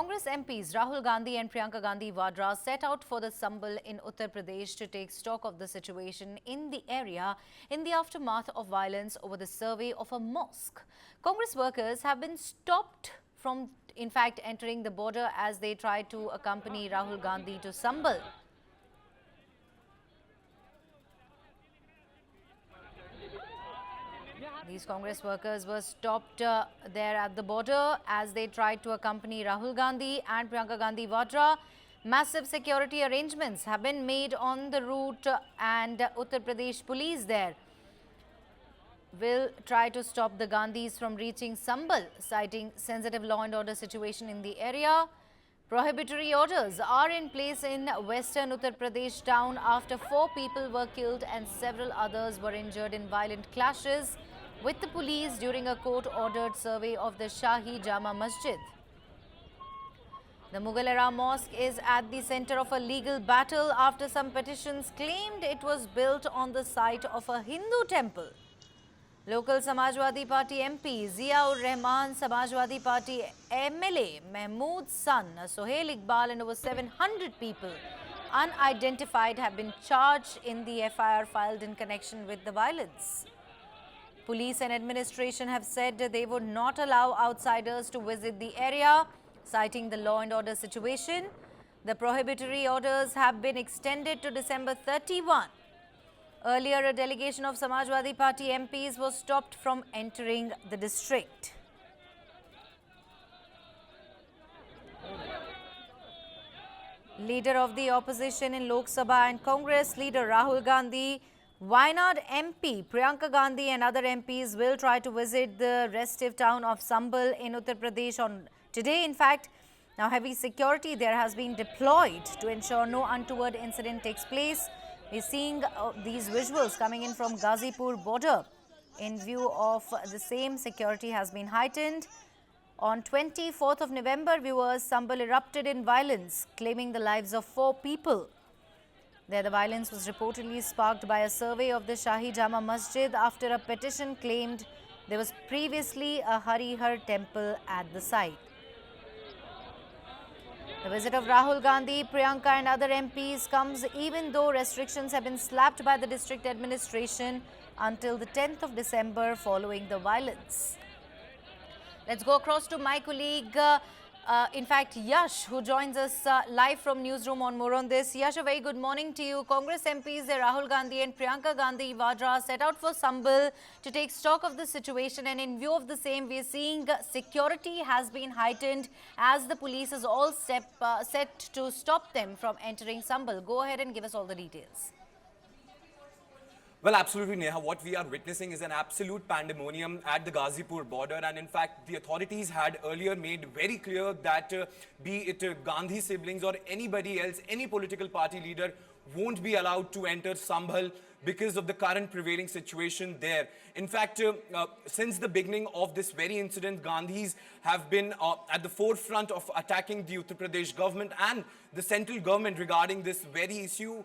Congress MPs Rahul Gandhi and Priyanka Gandhi Vadra set out for the Sambhal in Uttar Pradesh to take stock of the situation in the area in the aftermath of violence over the survey of a mosque. Congress workers have been stopped from, in fact, entering the border as they tried to accompany Rahul Gandhi to Sambhal. These Congress workers were stopped there at the border as they tried to accompany Rahul Gandhi and Priyanka Gandhi Vadra. Massive security arrangements have been made on the route and Uttar Pradesh police there will try to stop the Gandhis from reaching Sambhal, citing sensitive law and order situation in the area. Prohibitory orders are in place in western Uttar Pradesh town after 4 people were killed and several others were injured in violent clashes with the police during a court-ordered survey of the Shahi Jama Masjid. The Mughal era mosque is at the center of a legal battle after some petitions claimed it was built on the site of a Hindu temple. Local Samajwadi Party MP Zia-ur Rahman, Samajwadi Party MLA Mahmood's son Sohail Iqbal and over 700 people unidentified have been charged in the FIR filed in connection with the violence. Police and administration have said that they would not allow outsiders to visit the area, citing the law and order situation. The prohibitory orders have been extended to December 31. Earlier, a delegation of Samajwadi Party MPs was stopped from entering the district. Leader of the opposition in Lok Sabha and Congress leader Rahul Gandhi, Wayanad MP Priyanka Gandhi and other MPs will try to visit the restive town of Sambhal in Uttar Pradesh on today. In fact, now heavy security there has been deployed to ensure no untoward incident takes place. We're seeing these visuals coming in from Ghazipur border. In view of the same, security has been heightened. On 24th of November, viewers, Sambhal erupted in violence, claiming the lives of 4 people. There, the violence was reportedly sparked by a survey of the Shahi Jama Masjid after a petition claimed there was previously a Harihar temple at the site. The visit of Rahul Gandhi, Priyanka and other MPs comes even though restrictions have been slapped by the district administration until the 10th of December following the violence. Let's go across to my colleague, in fact, Yash, who joins us live from newsroom on more on this. Yash, a very good morning to you. Congress MPs Rahul Gandhi and Priyanka Gandhi Vadra set out for Sambhal to take stock of the situation, and in view of the same, we are seeing security has been heightened as the police is all set to stop them from entering Sambhal. Go ahead and give us all the details. Well, absolutely, Neha. What we are witnessing is an absolute pandemonium at the Ghazipur border. And in fact, the authorities had earlier made very clear that be it Gandhi siblings or anybody else, any political party leader won't be allowed to enter Sambhal because of the current prevailing situation there. In fact, since the beginning of this very incident, Gandhis have been at the forefront of attacking the Uttar Pradesh government and the central government regarding this very issue.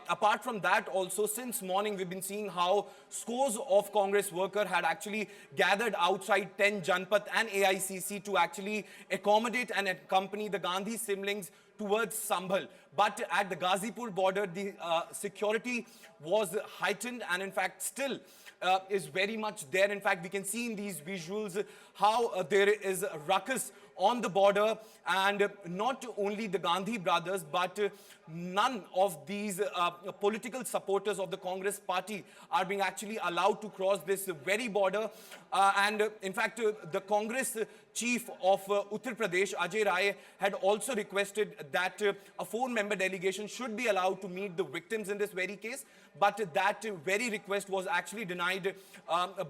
Apart from that, also, since morning, we've been seeing how scores of Congress workers had actually gathered outside 10 Janpat and AICC to actually accommodate and accompany the Gandhi siblings towards Sambhal. But at the Ghazipur border, the security was heightened and in fact still is very much there. In fact, we can see in these visuals how there is a ruckus on the border, and not only the Gandhi brothers, but none of these political supporters of the Congress party are being actually allowed to cross this very border. And in fact, the Congress chief of Uttar Pradesh, Ajay Rai, had also requested that a 4-member delegation should be allowed to meet the victims in this very case. But that very request was actually denied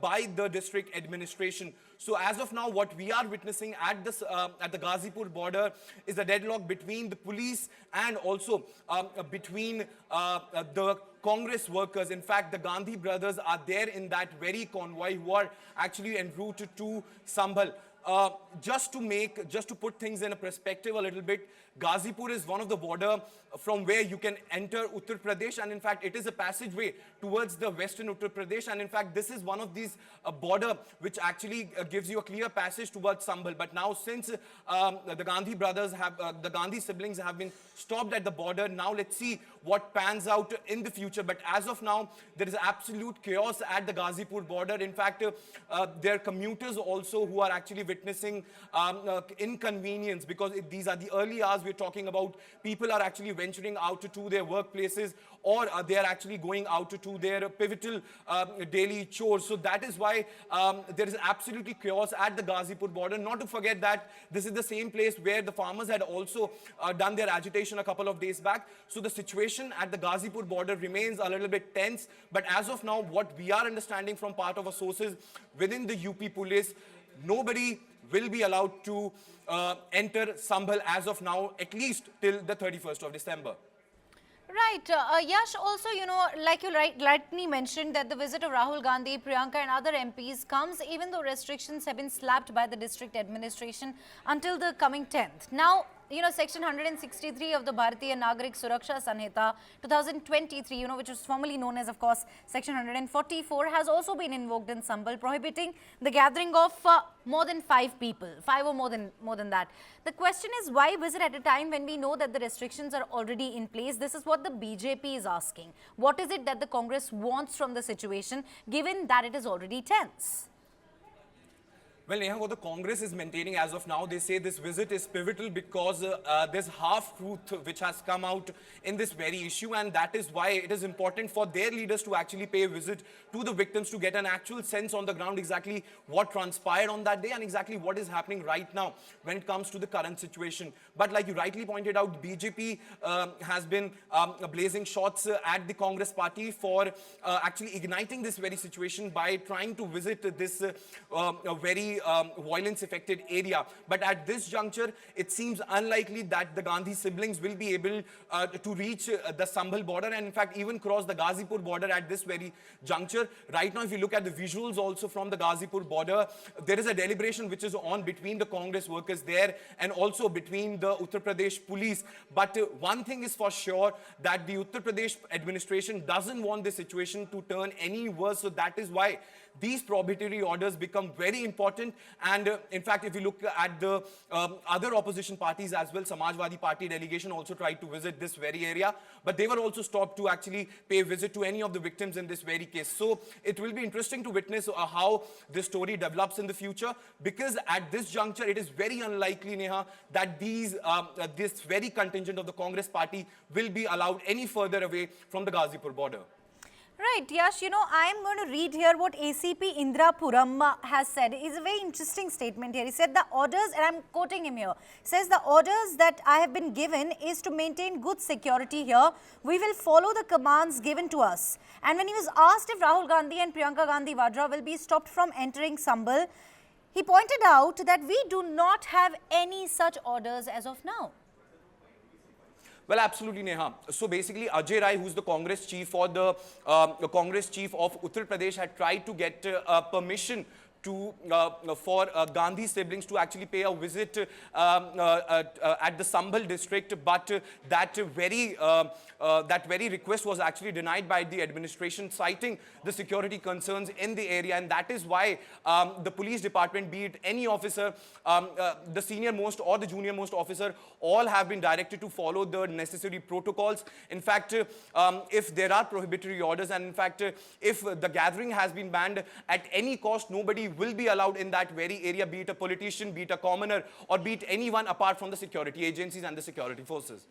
by the district administration. So as of now, what we are witnessing at the Ghazipur border is a deadlock between the police and also between the Congress workers. In fact, the Gandhi brothers are there in that very convoy who are actually en route to Sambhal. just to put things in a perspective a little bit, Ghazipur is one of the border from where you can enter Uttar Pradesh, and in fact it is a passageway towards the western Uttar Pradesh, and in fact this is one of these border which actually gives you a clear passage towards Sambhal. But now since the Gandhi brothers have, the Gandhi siblings have been stopped at the border, now let's see what pans out in the future. But as of now, there is absolute chaos at the Ghazipur border. In fact, there are commuters also who are actually witnessing inconvenience, because these are the early hours we're talking about. People are actually venturing out to their workplaces, or they are actually going out to their pivotal daily chores. So that is why there is absolutely chaos at the Ghazipur border. Not to forget that this is the same place where the farmers had also done their agitation a couple of days back. So the situation at the Ghazipur border remains a little bit tense. But as of now, what we are understanding from part of our sources within the UP police, nobody will be allowed to enter Sambhal as of now, at least till the 31st of December. Right. Yash, also, like you rightly mentioned, that the visit of Rahul Gandhi, Priyanka and other MPs comes even though restrictions have been slapped by the district administration until the coming 10th. Now, Section 163 of the Bharatiya Nagarik Suraksha Sanhita 2023, which was formerly known as, of course, Section 144, has also been invoked in Sambhal, prohibiting the gathering of more than 5 people, 5 or more than that. The question is, why visit at a time when we know that the restrictions are already in place? This is what the BJP is asking. What is it that the Congress wants from the situation, given that it is already tense? Well, Neha, what the Congress is maintaining as of now, they say this visit is pivotal because there's half-truth which has come out in this very issue, and that is why it is important for their leaders to actually pay a visit to the victims to get an actual sense on the ground exactly what transpired on that day and exactly what is happening right now when it comes to the current situation. But like you rightly pointed out, BJP has been blazing shots at the Congress party for actually igniting this very situation by trying to visit this very violence-affected area. But at this juncture, it seems unlikely that the Gandhi siblings will be able to reach the Sambhal border and in fact even cross the Ghazipur border at this very juncture. Right now, if you look at the visuals also from the Ghazipur border, there is a deliberation which is on between the Congress workers there and also between the Uttar Pradesh police. But one thing is for sure, that the Uttar Pradesh administration doesn't want this situation to turn any worse. So that is why these prohibitory orders become very important. And in fact, if you look at the other opposition parties as well, Samajwadi Party delegation also tried to visit this very area, but they were also stopped to actually pay a visit to any of the victims in this very case. So it will be interesting to witness how this story develops in the future, because at this juncture, it is very unlikely, Neha, that this very contingent of the Congress party will be allowed any further away from the Ghazipur border. Right, Yash, I am going to read here what ACP Indrapuram has said. It's a very interesting statement here. He said the orders, and I'm quoting him here, says the orders that I have been given is to maintain good security here. We will follow the commands given to us. And when he was asked if Rahul Gandhi and Priyanka Gandhi Vadra will be stopped from entering Sambhal, he pointed out that we do not have any such orders as of now. Well, absolutely, Neha. So basically, Ajay Rai, who's the Congress chief or the Congress chief of Uttar Pradesh, had tried to get permission for Gandhi siblings to actually pay a visit at the Sambhal district, but that very request was actually denied by the administration, citing the security concerns in the area, and that is why the police department, be it any officer, the senior most or the junior most officer, all have been directed to follow the necessary protocols. In fact, if there are prohibitory orders, and in fact, if the gathering has been banned at any cost, nobody will be allowed in that very area, be it a politician, be it a commoner, or be it anyone apart from the security agencies and the security forces.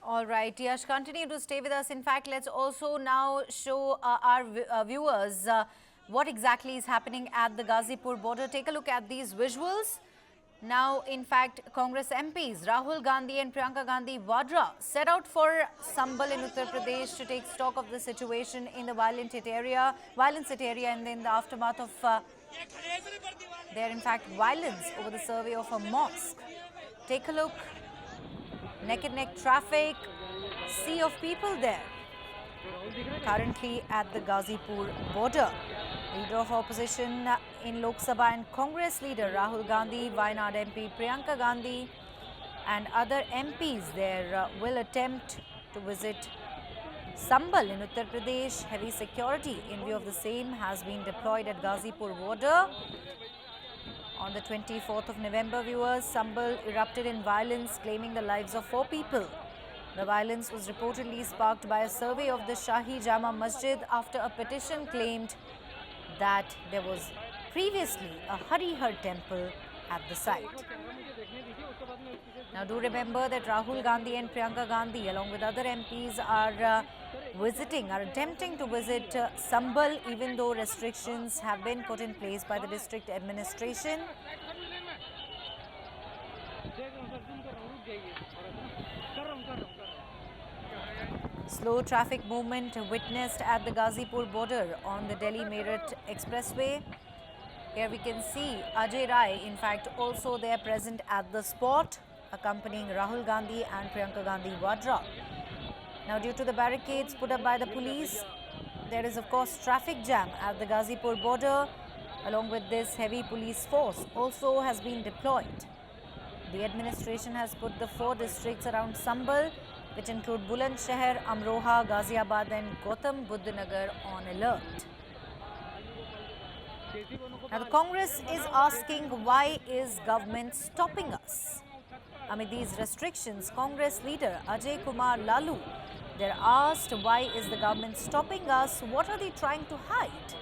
All right, Yash, continue to stay with us. In fact, let's also now show our viewers what exactly is happening at the Ghazipur border. Take a look at these visuals. Now, in fact, Congress MPs Rahul Gandhi and Priyanka Gandhi Vadra set out for Sambhal in Uttar Pradesh to take stock of the situation in the violent hit area, and in the aftermath of there, in fact, violence over the survey of a mosque. Take a look. Neck and neck traffic, sea of people there, currently at the Ghazipur border. Leader of opposition in Lok Sabha and Congress leader Rahul Gandhi, Wayanad MP Priyanka Gandhi and other MPs there will attempt to visit Sambhal in Uttar Pradesh. Heavy security in view of the same has been deployed at Ghazipur border. On the 24th of November, viewers, Sambhal erupted in violence, claiming the lives of 4 people. The violence was reportedly sparked by a survey of the Shahi Jama Masjid after a petition claimed that there was previously a Harihar temple at the site. Now do remember that Rahul Gandhi and Priyanka Gandhi along with other MPs are attempting to visit Sambhal, even though restrictions have been put in place by the district administration. Slow traffic movement witnessed at the Ghazipur border on the Delhi-Meerut expressway. Here we can see Ajay Rai, in fact, also there present at the spot, accompanying Rahul Gandhi and Priyanka Gandhi Vadra. Now, due to the barricades put up by the police, there is of course traffic jam at the Ghazipur border. Along with this, heavy police force also has been deployed. The administration has put the 4 districts around Sambhal, which include Bulandshahr, Amroha, Ghaziabad and Gautam Buddha Nagar on alert. Now the Congress is asking, why is government stopping us? Amid these restrictions, Congress leader Ajay Kumar Lalu, they're asked, why is the government stopping us? What are they trying to hide?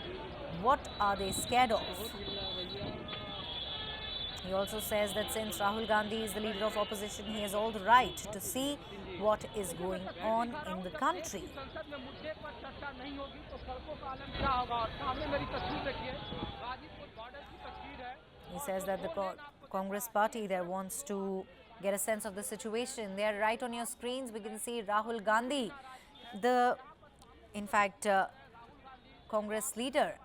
What are they scared of? He also says that since Rahul Gandhi is the leader of opposition, he has all the right to see what is going on in the country. He says that the Congress party there wants to get a sense of the situation. They are right on your screens. We can see Rahul Gandhi, in fact, Congress leader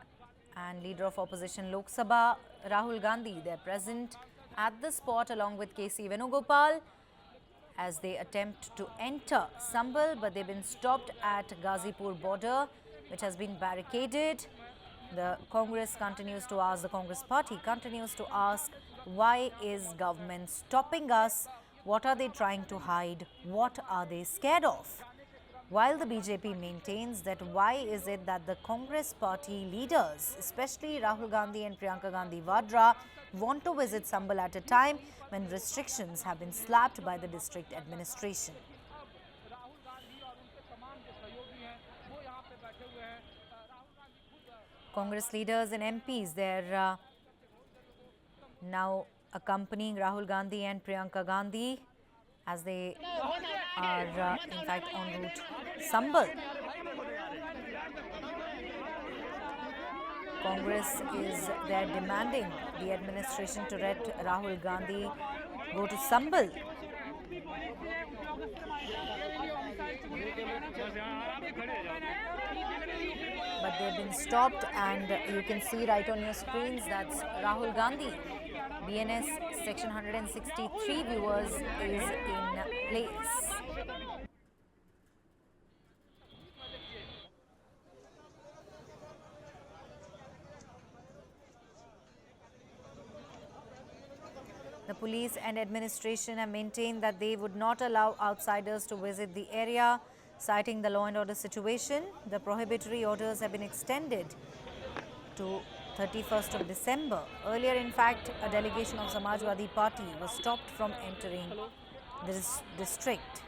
and leader of opposition Lok Sabha, Rahul Gandhi. They're present at the spot along with K.C. Venugopal as they attempt to enter Sambhal, but they've been stopped at Ghazipur border, which has been barricaded. The Congress continues to ask, the Congress party continues to ask, why is government stopping us? What are they trying to hide? What are they scared of? While the BJP maintains that why is it that the Congress party leaders, especially Rahul Gandhi and Priyanka Gandhi Vadra, want to visit Sambhal at a time when restrictions have been slapped by the district administration. Congress leaders and MPs, they're now accompanying Rahul Gandhi and Priyanka Gandhi as they are in fact en route Sambhal. Congress is there demanding the administration to let Rahul Gandhi go to Sambhal. But they've been stopped, and you can see right on your screens that's Rahul Gandhi. BNS section 163 viewers is in place. The police and administration have maintained that they would not allow outsiders to visit the area, citing the law and order situation. The prohibitory orders have been extended to 31st of December. Earlier, in fact, a delegation of Samajwadi Party was stopped from entering this district.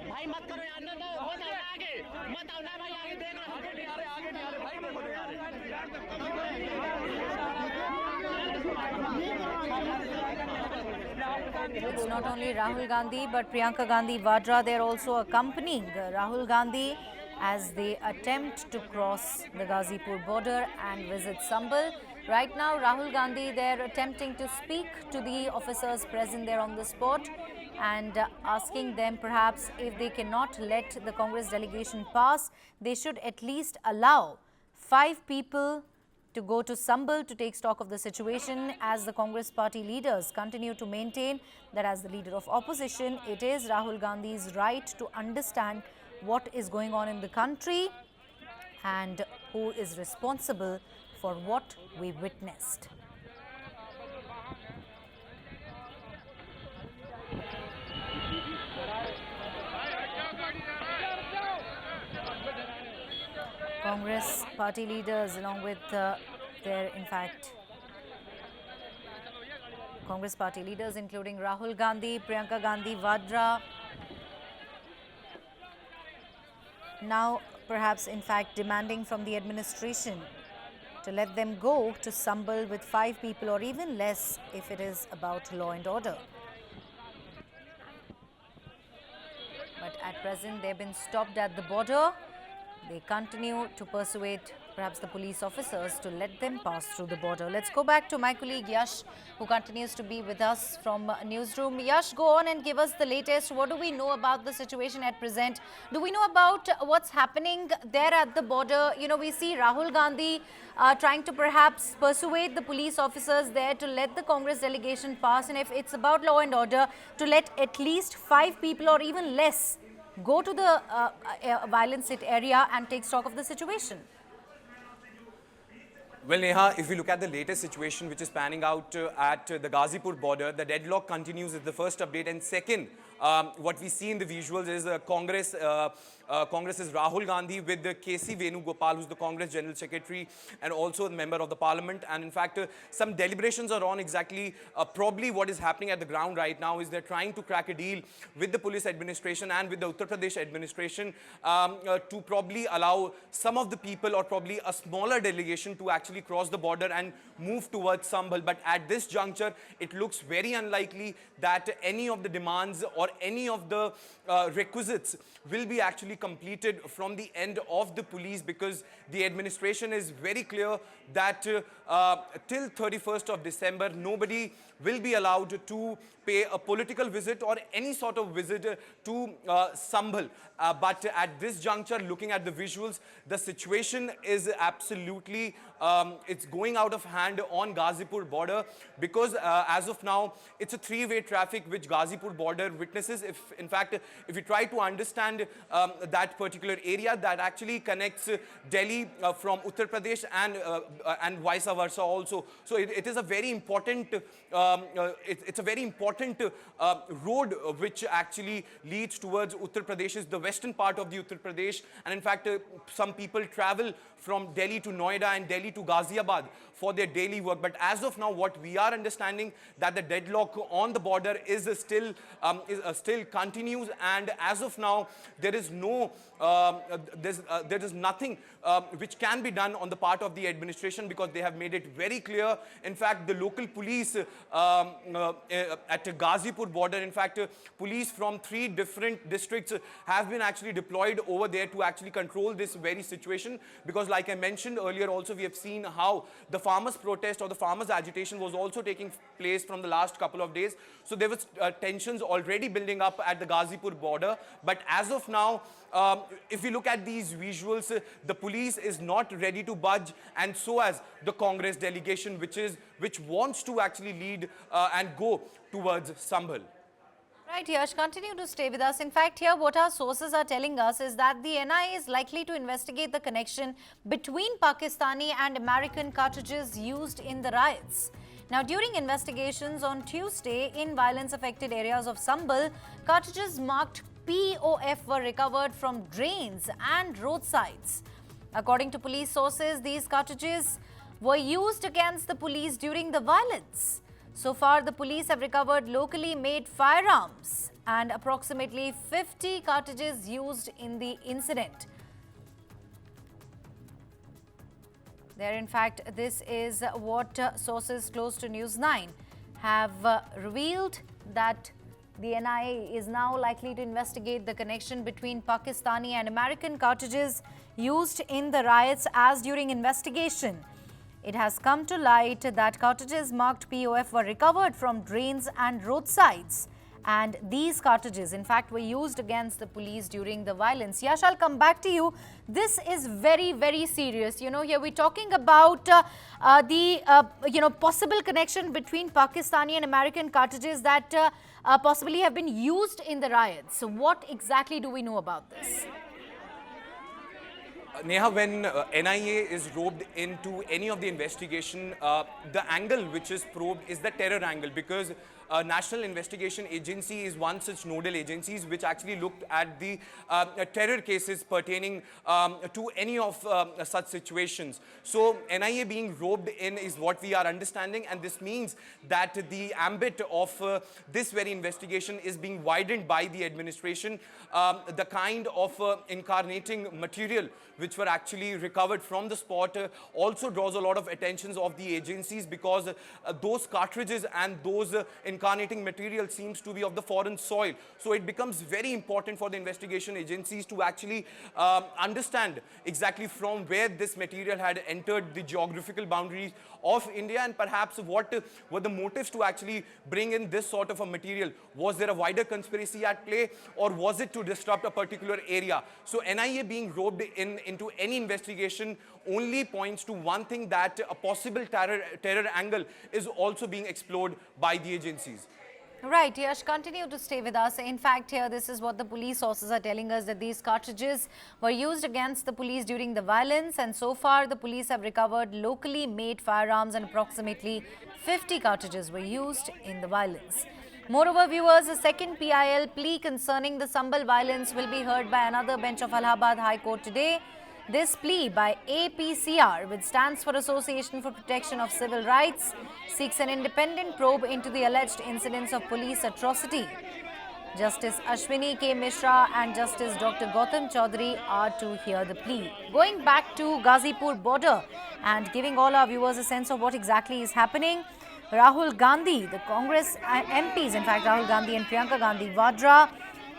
भाई मत करो यार ना मत आओ आगे मत आओ ना भाई आगे देख आगे नहीं आ रहे भाई देखो यार It's not only Rahul Gandhi but Priyanka Gandhi Vadra. They are also accompanying Rahul Gandhi as they attempt to cross the Ghazipur border and visit Sambhal. Right now, Rahul Gandhi, they're attempting to speak to the officers present there on the spot and asking them perhaps if they cannot let the Congress delegation pass, they should at least allow 5 people to go to Sambhal to take stock of the situation, as the Congress party leaders continue to maintain that as the leader of opposition, it is Rahul Gandhi's right to understand what is going on in the country and who is responsible for what we witnessed. Congress party leaders, along with Congress party leaders including Rahul Gandhi, Priyanka Gandhi Vadra, now perhaps demanding from the administration to let them go to Sambhal with 5 people or even less if it is about law and order. But at present, they've been stopped at the border. They continue to persuade perhaps the police officers to let them pass through the border. Let's go back to my colleague Yash, who continues to be with us from Newsroom. Yash, go on and give us the latest. What do we know about the situation at present? Do we know about what's happening there at the border? You know, we see Rahul Gandhi trying to perhaps persuade the police officers there to let the Congress delegation pass, and if it's about law and order, to let at least 5 people or even less go to the violence hit area and take stock of the situation. Well, Neha, if we look at the latest situation which is panning out at the Ghazipur border, the deadlock continues is the first update. And second, what we see in the visuals is Congress's Rahul Gandhi with K.C. Venugopal, who's the Congress General Secretary and also a member of the Parliament. And in fact, some deliberations are on exactly probably what is happening at the ground right now is they're trying to crack a deal with the police administration and with the Uttar Pradesh administration to probably allow some of the people or probably a smaller delegation to actually cross the border and move towards Sambhal. But at this juncture, it looks very unlikely that any of the demands or any of the requisites will be actually completed from the end of the police, because the administration is very clear that till 31st of December, nobody will be allowed to pay a political visit or any sort of visit to Sambhal. But at this juncture, looking at the visuals, the situation is absolutely, it's going out of hand on Ghazipur border, because as of now, it's a 3-way traffic which Ghazipur border witnesses. In fact, if you try to understand that particular area that actually connects Delhi from Uttar Pradesh and vice versa also. So it is a very important, it's a very important road which actually leads towards Uttar Pradesh, the western part of the Uttar Pradesh. And in fact, some people travel from Delhi to Noida and Delhi to Ghaziabad for their daily work. But as of now, what we are understanding that the deadlock on the border is still continues, and as of now, there is no there is nothing which can be done on the part of the administration, because they have made it very clear. In fact, the local police at Ghazipur border, in fact, police from 3 different districts have been actually deployed over there to actually control this very situation, because like I mentioned earlier also, we have seen how the farmers' protest or the farmers' agitation was also taking place from the last couple of days. So there was tensions already building up at the Ghazipur border. But as of now, if we look at these visuals, the police is not ready to budge, and so as the Congress delegation, which wants to actually lead and go towards Sambhal. Right, Yash, continue to stay with us. In fact, here what our sources are telling us is that the NIA is likely to investigate the connection between Pakistani and American cartridges used in the riots. Now, during investigations on Tuesday in violence-affected areas of Sambhal, cartridges marked POF were recovered from drains and roadsides. According to police sources, these cartridges were used against the police during the violence. So far, the police have recovered locally made firearms and approximately 50 cartridges used in the incident. There, in fact, this is what sources close to News9 have revealed, that the NIA is now likely to investigate the connection between Pakistani and American cartridges used in the riots, as during investigation, it has come to light that cartridges marked POF were recovered from drains and roadsides, And these cartridges, in fact, were used against the police during the violence. Yash, I'll come back to you. This is very, very serious. You know, here we're talking about the possible connection between Pakistani and American cartridges that possibly have been used in the riots. So what exactly do we know about this? Neha, when NIA is roped into any of the investigation, the angle which is probed is the terror angle, because National Investigation Agency is one such nodal agencies which actually looked at the terror cases pertaining to any of such situations. So NIA being roped in is what we are understanding, and this means that the ambit of this very investigation is being widened by the administration. The kind of incarnating material which were actually recovered from the spot also draws a lot of attentions of the agencies, because those cartridges and those incarnating material seems to be of the foreign soil. So it becomes very important for the investigation agencies to actually understand exactly from where this material had entered the geographical boundaries of India, and perhaps what were the motives to actually bring in this sort of a material. Was there a wider conspiracy at play, or was it to disrupt a particular area? So NIA being roped into any investigation only points to one thing, that a possible terror angle is also being explored by the agencies. Right, Yash, continue to stay with us. In fact, here, this is what the police sources are telling us, that these cartridges were used against the police during the violence, and so far the police have recovered locally made firearms, and approximately 50 cartridges were used in the violence. Moreover, viewers, a second PIL plea concerning the Sambhal violence will be heard by another bench of Allahabad High Court today. This plea by APCR, which stands for Association for Protection of Civil Rights, seeks an independent probe into the alleged incidents of police atrocity. Justice Ashwini K. Mishra and Justice Dr. Gautam Chaudhary are to hear the plea. Going back to Ghazipur border and giving all our viewers a sense of what exactly is happening, Rahul Gandhi, the Congress MPs, in fact Rahul Gandhi and Priyanka Gandhi Vadra,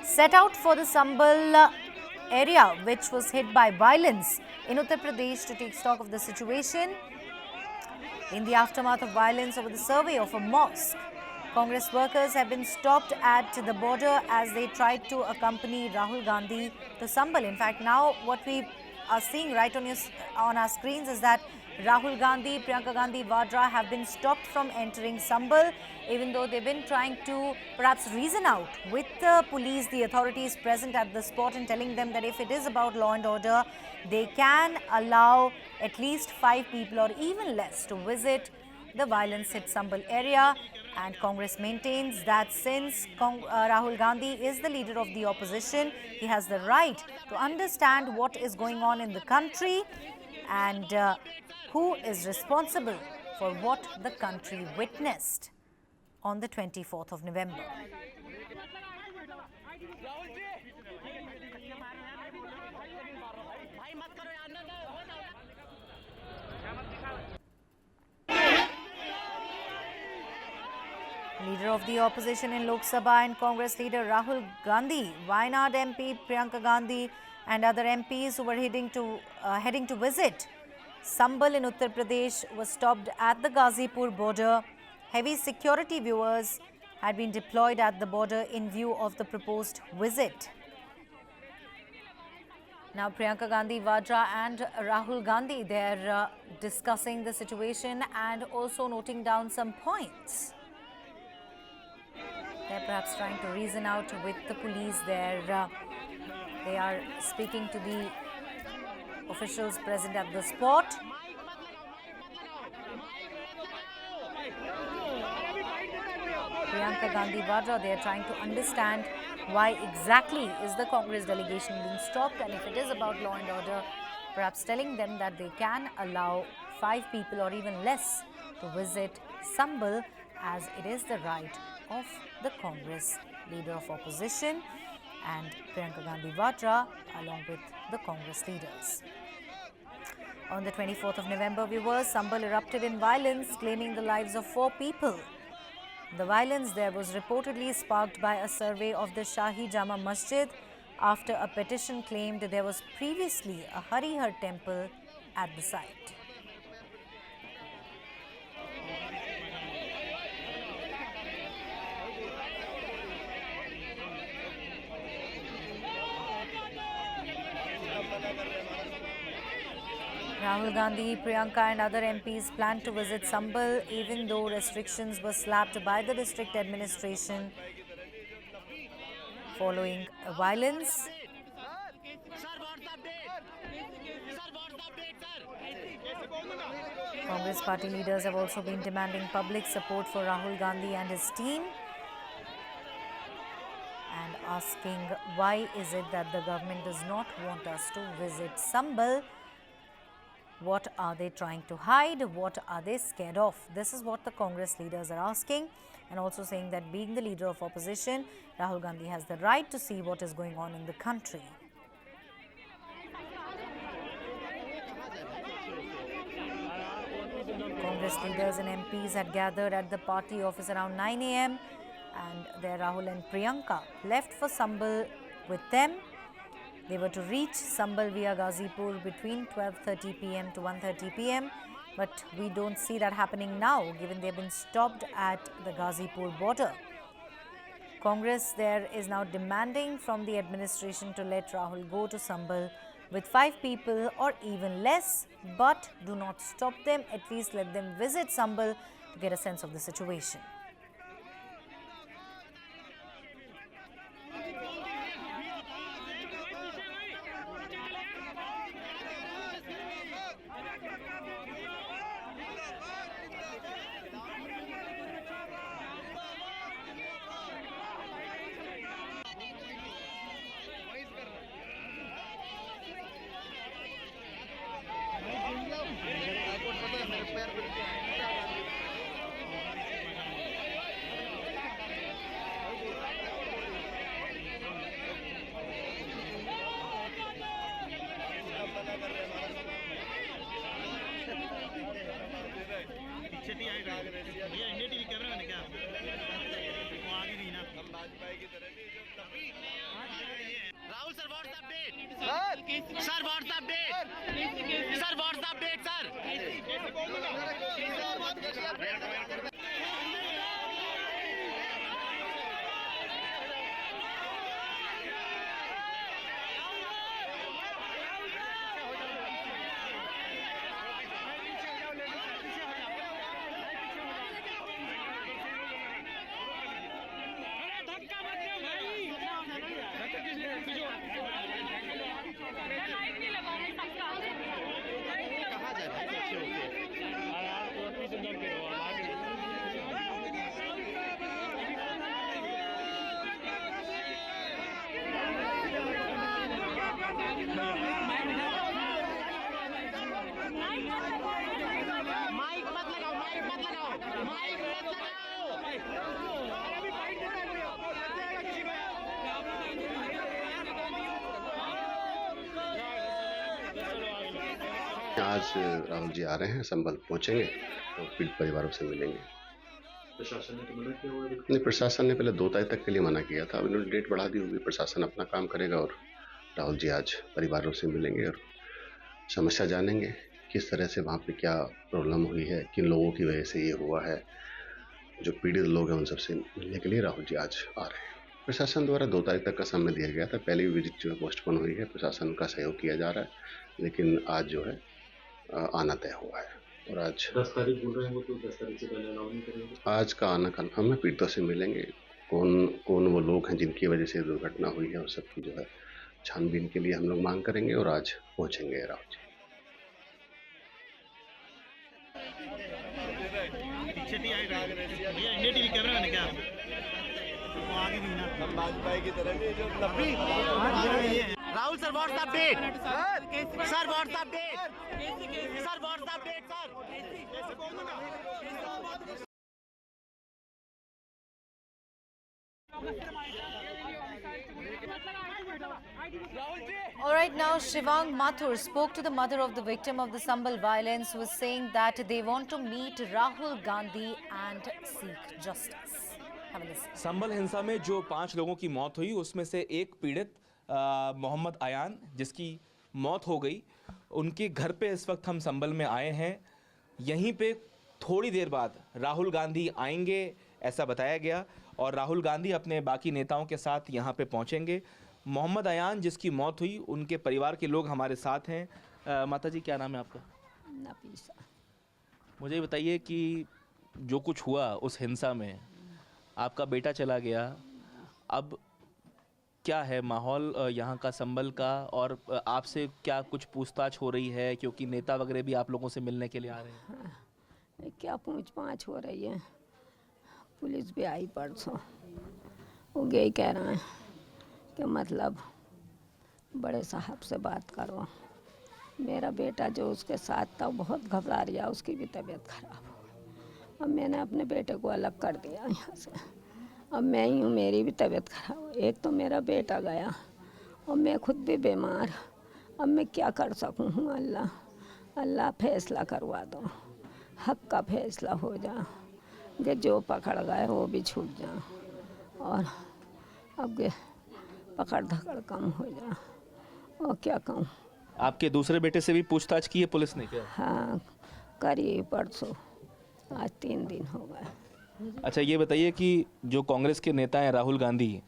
set out for the Sambhal area which was hit by violence in Uttar Pradesh to take stock of the situation in the aftermath of violence over the survey of a mosque. Congress workers have been stopped at the border as they tried to accompany Rahul Gandhi to Sambhal. In fact, now what we are seeing right on our screens is that Rahul Gandhi, Priyanka Gandhi Vadra have been stopped from entering Sambhal, even though they've been trying to perhaps reason out with the police, the authorities present at the spot, and telling them that if it is about law and order, they can allow at least 5 people or even less to visit the violence-hit Sambhal area. And Congress maintains that since Rahul Gandhi is the leader of the opposition, he has the right to understand what is going on in the country and who is responsible for what the country witnessed on the 24th of November. Leader of the opposition in Lok Sabha and Congress leader Rahul Gandhi, Wayanad MP Priyanka Gandhi and other MPs who were heading to visit Sambhal in Uttar Pradesh was stopped at the Ghazipur border. Heavy security viewers had been deployed at the border in view of the proposed visit. Now, Priyanka Gandhi Vadra and Rahul Gandhi, they're discussing the situation and also noting down some points. They're perhaps trying to reason out with the police. They are speaking to the officials present at the spot. Priyanka Gandhi Vadra, they are trying to understand why exactly is the Congress delegation being stopped, and if it is about law and order, perhaps telling them that they can allow 5 people or even less to visit Sambhal, as it is the right of the Congress leader of opposition and Priyanka Gandhi Vadra along with the Congress leaders. On the 24th of November, viewers, Sambhal erupted in violence, claiming the lives of 4 people. The violence there was reportedly sparked by a survey of the Shahi Jama Masjid after a petition claimed there was previously a Harihar temple at the site. Rahul Gandhi, Priyanka and other MPs plan to visit Sambhal even though restrictions were slapped by the district administration following violence. Congress party leaders have also been demanding public support for Rahul Gandhi and his team and asking why is it that the government does not want us to visit Sambhal. What are they trying to hide? What are they scared of? This is what the Congress leaders are asking, and also saying that being the leader of opposition, Rahul Gandhi has the right to see what is going on in the country. Congress leaders and MPs had gathered at the party office around 9 a.m. and there Rahul and Priyanka left for Sambhal with them. They were to reach Sambhal via Ghazipur between 12:30 p.m. to 1:30 p.m. But we don't see that happening now, given they've been stopped at the Ghazipur border. Congress there is now demanding from the administration to let Rahul go to Sambhal with 5 people or even less, but do not stop them. At least let them visit Sambhal to get a sense of the situation. Rahul sir what's update sir what's update sir what's update sir mike मत लगाओ mic मत लगाओ mic मत लगाओ आज राहुल जी आ रहे हैं, संभल पहुंचेंगे और पीड़ित परिवारों से मिलेंगे। प्रशासन ने तो मना किया हुआ है। नहीं, प्रशासन ने पहले 2 तारीख तक के लिए मना किया था, अब इन्होंने डेट बढ़ा दी होगी। प्रशासन अपना काम करेगा और राहुल जी आज परिवारों से मिलेंगे और समस्या जानेंगे, किस तरह से वहाँ पे क्या प्रॉब्लम हुई है, किन लोगों की वजह से ये हुआ है। जो पीड़ित लोग हैं उन सबसे मिलने के लिए राहुल जी आज आ रहे हैं। प्रशासन द्वारा 2 तारीख तक का समय दिया गया था, पहले भी विजिट जो है पोस्टपोन हुई है। प्रशासन का सहयोग किया जा रहा है, लेकिन आज जो है आना तय हुआ है और आज 10 तारीख बोल रहे हैं वो, तो 10 तारीख से पहले अलाउ नहीं करेंगे। आज का आना कन्फर्म है। पीड़ितों से मिलेंगे, कौन वो लोग हैं जिनकी वजह से दुर्घटना हुई है, उस सबकी जो है छानबीन के लिए हम लोग मांग करेंगे और आज पहुंचेंगे Rahul ji. Rahul sir what's update sir what's update sir what's update All right, now Shivang Mathur spoke to the mother of the victim of the Sambhal violence, who was saying that they want to meet Rahul Gandhi and seek justice. Have a listen. संभल हिंसा में जो 5 लोगों की मौत हुई, उसमें से एक पीड़ित मोहम्मद अयान, जिसकी मौत हो गई, उनके घर पे इस वक्त हम संभल में आए हैं। यहीं पे थोड़ी देर बाद राहुल गांधी आएंगे, ऐसा बताया गया, और राहुल गांधी अपने बाकी नेताओं के साथ यहाँ पे पहुँचेंगे। मोहम्मद अयान जिसकी मौत हुई, उनके परिवार के लोग हमारे साथ हैं। माता जी, क्या नाम है आपका? ना पीसा। मुझे ये बताइए कि जो कुछ हुआ उस हिंसा में, आपका बेटा चला गया, अब क्या है माहौल यहाँ का संभल का, और आपसे क्या कुछ पूछताछ हो रही है, क्योंकि नेता वगैरह भी आप लोगों से मिलने के लिए आ रहे हैं? क्या पूछ पाछ हो रही है, पुलिस भी आई परसों, वो यही कह रहे हैं कि मतलब बड़े साहब से बात करो। मेरा बेटा जो उसके साथ था बहुत घबरा रहा, उसकी भी तबीयत खराब हो। अब मैंने अपने बेटे को अलग कर दिया यहाँ से। अब मैं ही हूँ, मेरी भी तबीयत खराब। एक तो मेरा बेटा गया और मैं खुद भी बीमार। अब मैं क्या कर सकूँ? अल्लाह फैसला करवा दो, हक का फैसला हो जा, कि जो पकड़ गए वो भी छूट जा, और अब पकड़ धकड़ कम हो जा। और क्या कहूँ? आपके दूसरे बेटे से भी पूछताछ की है पुलिस ने क्या? हाँ, करी परसों, आज 3 दिन हो गए। अच्छा, ये बताइए कि जो कांग्रेस के नेता हैं राहुल गांधी,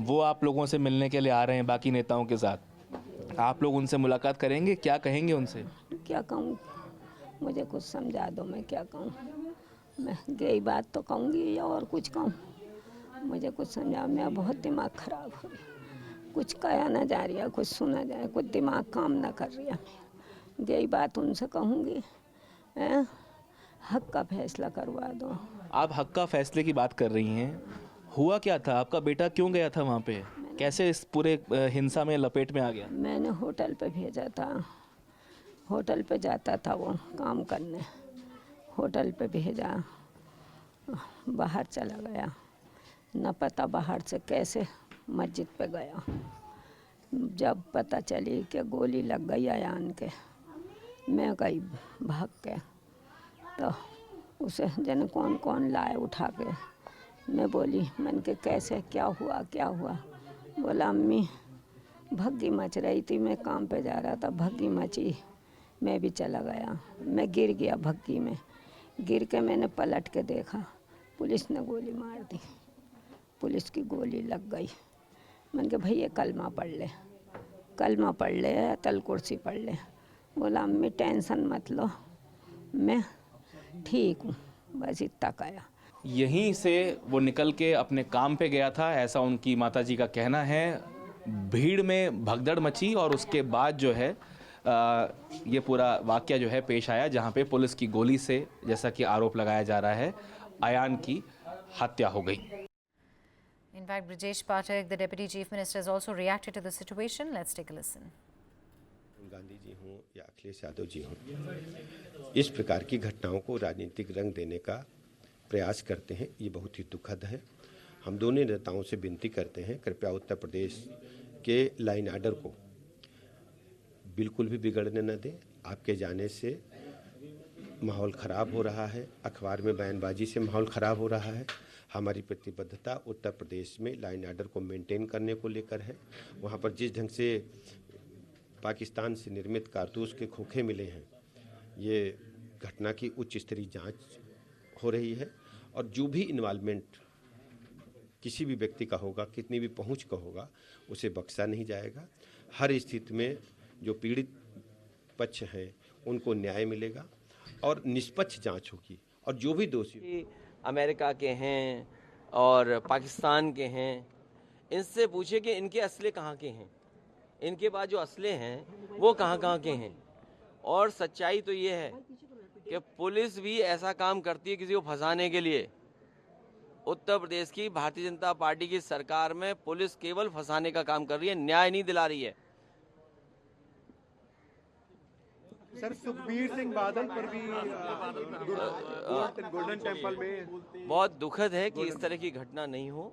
वो आप लोगों से मिलने के लिए आ रहे हैं बाकी नेताओं के साथ, आप लोग उनसे मुलाकात करेंगे, क्या कहेंगे उनसे? क्या कहूँ? मुझे कुछ समझा दो, मैं क्या कहूँ? मैं यही बात तो कहूँगी या और कुछ कहूँ? मुझे कुछ समझाओ, मेरा बहुत दिमाग खराब हो रहा, कुछ कहा ना जा रहा, कुछ सुना जा रहा, कुछ दिमाग काम ना कर रहा। यही बात उनसे कहूँगी, हक का फैसला करवा दो। आप हक का फैसले की बात कर रही हैं, हुआ क्या था? आपका बेटा क्यों गया था वहाँ पे? कैसे इस पूरे हिंसा में लपेट में आ गया? मैंने होटल पे भेजा था, होटल पे जाता था वो काम करने, होटल पे भेजा, बाहर चला गया, न पता बाहर से कैसे मस्जिद पे गया। जब पता चली कि गोली लग गई अयान के, मैं गई भाग के, तो उसे जन कौन कौन लाए उठा के। मैं बोली, मैंने के कैसे, क्या हुआ? बोला अम्मी भग्गी मच रही थी, मैं काम पे जा रहा था, भग्गी मची, मैं भी चला गया, मैं गिर गया भग्गी में, गिर के मैंने पलट के देखा, पुलिस ने गोली मार दी, पुलिस की गोली लग गई। मैंने कहा भैया कलमा पढ़ ले, तल कुर्सी पढ़ ले। बोला अम्मी टेंशन मत लो, मैं ठीक हूँ, बस इतना कहा। यहीं से वो निकल के अपने काम पे गया था, ऐसा उनकी माताजी का कहना है। भीड़ में भगदड़ मची और उसके बाद जो है ये पूरा वाकया जो है पेश आया, जहाँ पे पुलिस की गोली से, जैसा कि आरोप लगाया जा रहा है, अयान की हत्या हो गई। In fact, Brijesh Pathak, the Deputy Chief Minister, has also reacted to the situation. Let's take a listen. Gandhi ji हों या अखिलेश यादव जी हों, इस प्रकार की घटनाओं को राजनीतिक रंग देने का प्रयास करते हैं, ये बहुत ही दुखद है। हम दोनों नेताओं से विनती करते हैं, कृपया उत्तर प्रदेश के लाइन आर्डर को बिल्कुल भी बिगड़ने न दें। आपके जाने से माहौल ख़राब हो रहा है, अखबार में बयानबाजी से माहौल ख़राब हो रहा है। हमारी प्रतिबद्धता उत्तर प्रदेश में लाइन आर्डर को मेंटेन करने को लेकर है। वहाँ पर जिस ढंग से पाकिस्तान से निर्मित कारतूस के खोखे मिले हैं, ये घटना की उच्च स्तरीय जांच हो रही है, और जो भी इन्वॉल्वमेंट किसी भी व्यक्ति का होगा, कितनी भी पहुंच का होगा, उसे बख्शा नहीं जाएगा। हर स्थिति में जो पीड़ित पक्ष हैं उनको न्याय मिलेगा और निष्पक्ष जांच होगी, और जो भी दोषी अमेरिका के हैं और पाकिस्तान के हैं, इनसे पूछे कि इनके असले कहाँ के हैं, इनके पास जो असले हैं वो कहाँ के हैं। और सच्चाई तो ये है कि पुलिस भी ऐसा काम करती है किसी को फंसाने के लिए। उत्तर प्रदेश की भारतीय जनता पार्टी की सरकार में पुलिस केवल फंसाने का काम कर रही है, न्याय नहीं दिला रही है। सर, सुखबीर सिंह बादल पर भी गोल्डन टेम्पल में बहुत दुखद है कि इस तरह की घटना नहीं हो,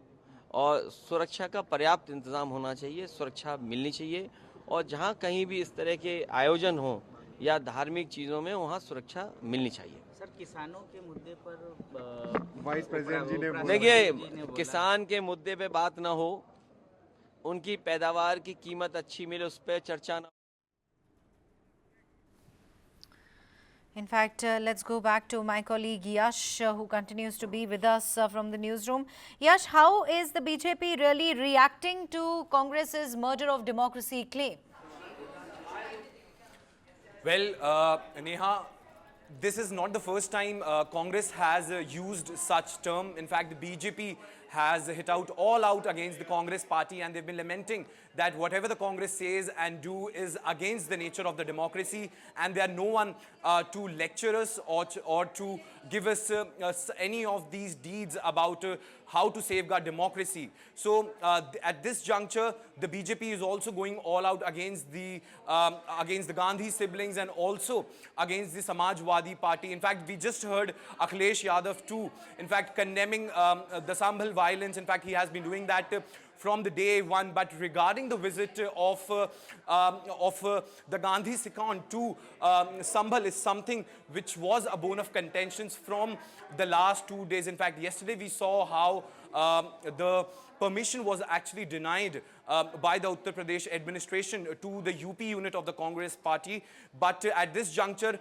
और सुरक्षा का पर्याप्त इंतजाम होना चाहिए, सुरक्षा मिलनी चाहिए, और जहां कहीं भी इस तरह के आयोजन हो या धार्मिक चीज़ों में, वहां सुरक्षा मिलनी चाहिए। सर, किसानों के मुद्दे पर वाइस प्रेसिडेंट जी ने देखिए, किसान के मुद्दे पे बात ना हो, उनकी पैदावार की कीमत अच्छी मिले, उस पर चर्चा ना। In fact, let's go back to my colleague Yash, who continues to be with us from the newsroom. Yash, how is the BJP really reacting to Congress's murder of democracy claim? Well, Neha, this is not the first time Congress has used such term. In fact, the BJP has hit out all out against the Congress party, and they've been lamenting that whatever the Congress says and do is against the nature of the democracy, and they are no one to lecture us or to give us any of these deeds about how to safeguard democracy. So at this juncture, the BJP is also going all out against the Gandhi siblings and also against the Samajwadi party. In fact, we just heard Akhilesh Yadav too, in fact, condemning the Sambhal violence. In fact, he has been doing that from the day one. But regarding the visit of the Gandhi Sikhan to Sambhal is something which was a bone of contention from the last 2 days. In fact, yesterday we saw how the permission was actually denied by the Uttar Pradesh administration to the UP unit of the Congress party. But at this juncture,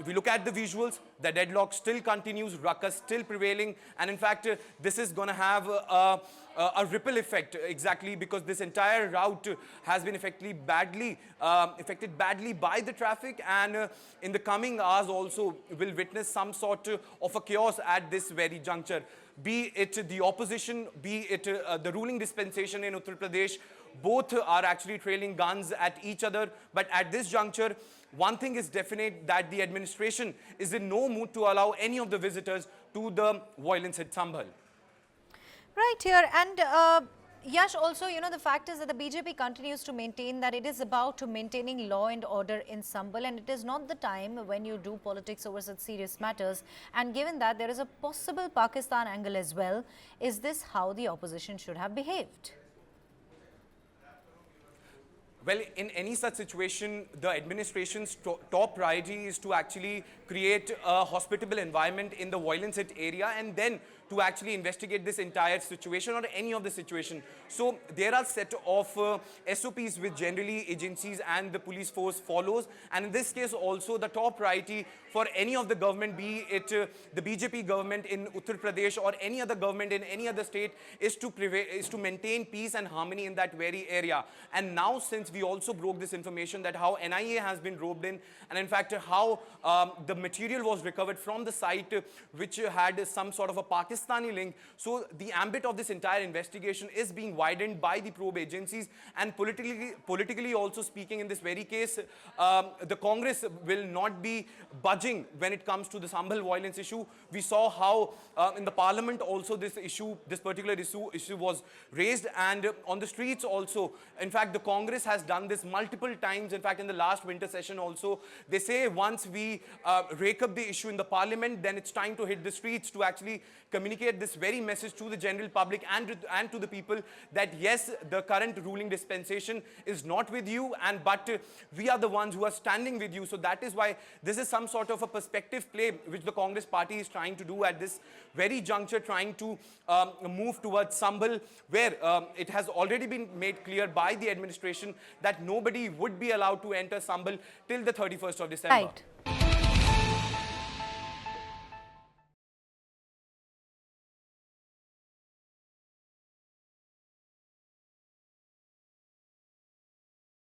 we look at the visuals, the deadlock still continues, ruckus still prevailing, and in fact, this is going to have a ripple effect, exactly because this entire route has been affected badly by the traffic, and in the coming hours also will witness some sort of a chaos at this very juncture. Be it the opposition, be it the ruling dispensation in Uttar Pradesh, both are actually trailing guns at each other. But at this juncture, one thing is definite, that the administration is in no mood to allow any of the visitors to the violence at Sambhal. Right here, and Yash, also, you know, the fact is that the BJP continues to maintain that it is about to maintaining law and order in Sambhal, and it is not the time when you do politics over such serious matters. And given that there is a possible Pakistan angle as well, is this how the opposition should have behaved? Well, in any such situation, the administration's top priority is to actually create a hospitable environment in the violence-hit area, and then to actually investigate this entire situation or any of the situation. So there are set of SOPs which generally agencies and the police force follows, and in this case also the top priority for any of the government, be it the BJP government in Uttar Pradesh or any other government in any other state, is to maintain peace and harmony in that very area. And now, since we also broke this information that how NIA has been roped in, and in fact how the material was recovered from the site which had some sort of a Pakistani link, so the ambit of this entire investigation is being widened by the probe agencies. And politically also speaking, in this very case, the Congress will not be budging when it comes to the Sambhal violence issue. We saw how in the parliament also this particular issue was raised, and on the streets also. In fact, the Congress has done this multiple times. In fact, in the last winter session also, they say once we rake up the issue in the parliament, then it's time to hit the streets to actually communicate this very message to the general public and to the people that yes, the current ruling dispensation is not with you, but we are the ones who are standing with you. So that is why this is some sort of a perspective play which the Congress party is trying to do at this very juncture, trying to move towards Sambhal, where it has already been made clear by the administration that nobody would be allowed to enter Sambhal till the 31st of December. Right.